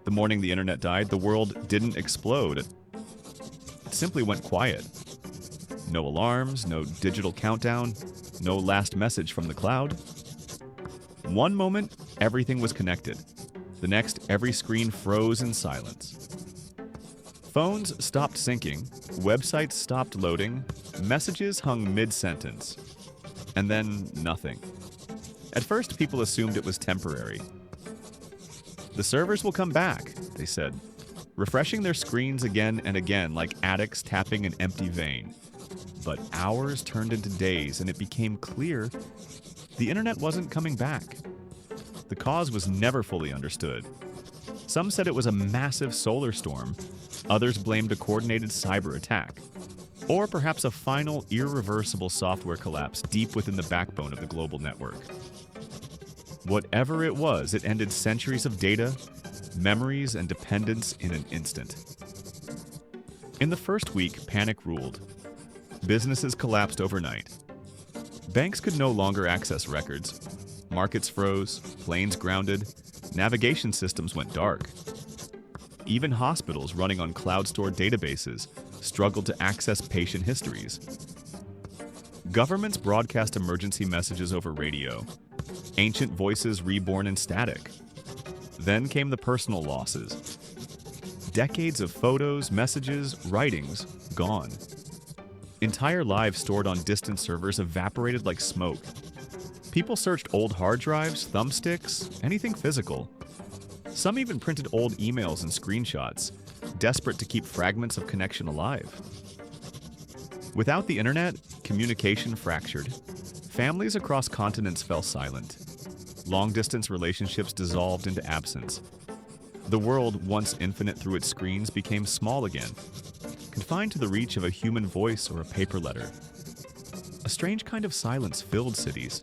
The morning the internet died, the world didn't explode. It simply went quiet. No alarms, no digital countdown, no last message from the cloud. One moment, everything was connected. The next, every screen froze in silence. Phones stopped syncing, websites stopped loading, messages hung mid-sentence. And then nothing. At first, people assumed it was temporary. The servers will come back, they said, refreshing their screens again and again like addicts tapping an empty vein. But hours turned into days, and it became clear the internet wasn't coming back. The cause was never fully understood. Some said it was a massive solar storm. Others blamed a coordinated cyber attack. Or perhaps a final, irreversible software collapse deep within the backbone of the global network. Whatever it was, it ended centuries of data, memories, and dependence in an instant. In the first week, panic ruled. Businesses collapsed overnight. Banks could no longer access records. Markets froze, planes grounded, navigation systems went dark. Even hospitals running on cloud-stored databases struggled to access patient histories. Governments broadcast emergency messages over radio, ancient voices reborn in static. Then came the personal losses. Decades of photos, messages, writings gone. Entire lives stored on distant servers evaporated like smoke. People searched old hard drives, thumbsticks, anything physical. Some even printed old emails and screenshots, desperate to keep fragments of connection alive. Without the internet, communication fractured. Families across continents fell silent. Long-distance relationships dissolved into absence. The world, once infinite through its screens, became small again, confined to the reach of a human voice or a paper letter. A strange kind of silence filled cities.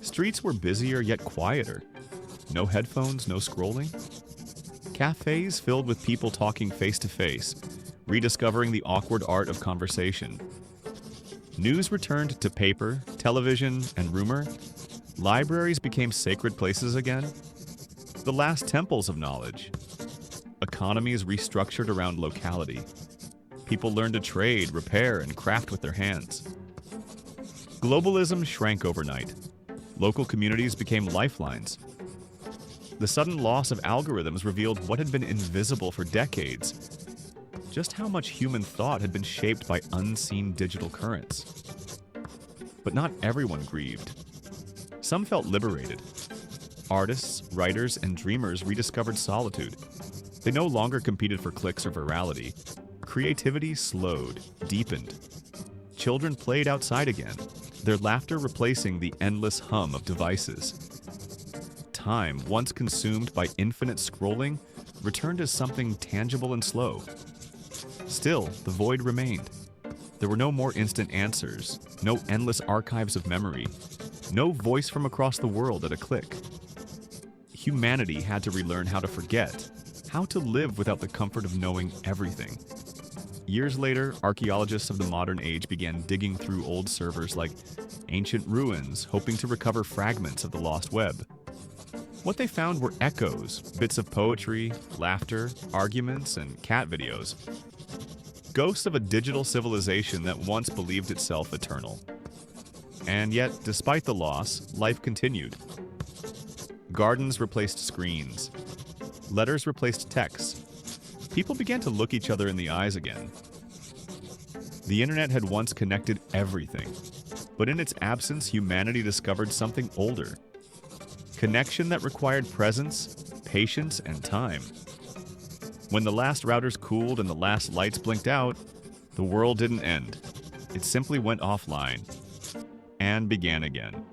Streets were busier yet quieter. No headphones, no scrolling. Cafes filled with people talking face-to-face, rediscovering the awkward art of conversation. News returned to paper, television, and rumor. Libraries became sacred places again. The last temples of knowledge. Economies restructured around locality. People learned to trade, repair, and craft with their hands. Globalism shrank overnight. Local communities became lifelines. The sudden loss of algorithms revealed what had been invisible for decades. Just how much human thought had been shaped by unseen digital currents. But not everyone grieved. Some felt liberated. Artists, writers, and dreamers rediscovered solitude. They no longer competed for clicks or virality. Creativity slowed, deepened. Children played outside again, their laughter replacing the endless hum of devices. Time, once consumed by infinite scrolling, returned as something tangible and slow. Still, the void remained. There were no more instant answers, no endless archives of memory, no voice from across the world at a click. Humanity had to relearn how to forget, how to live without the comfort of knowing everything. Years later, archaeologists of the modern age began digging through old servers like ancient ruins, hoping to recover fragments of the lost web. What they found were echoes, bits of poetry, laughter, arguments, and cat videos. Ghosts of a digital civilization that once believed itself eternal. And yet, despite the loss, life continued. Gardens replaced screens. Letters replaced texts. People began to look each other in the eyes again. The internet had once connected everything, but in its absence, humanity discovered something older. Connection that required presence, patience, and time. When the last routers cooled and the last lights blinked out, the world didn't end. It simply went offline and began again.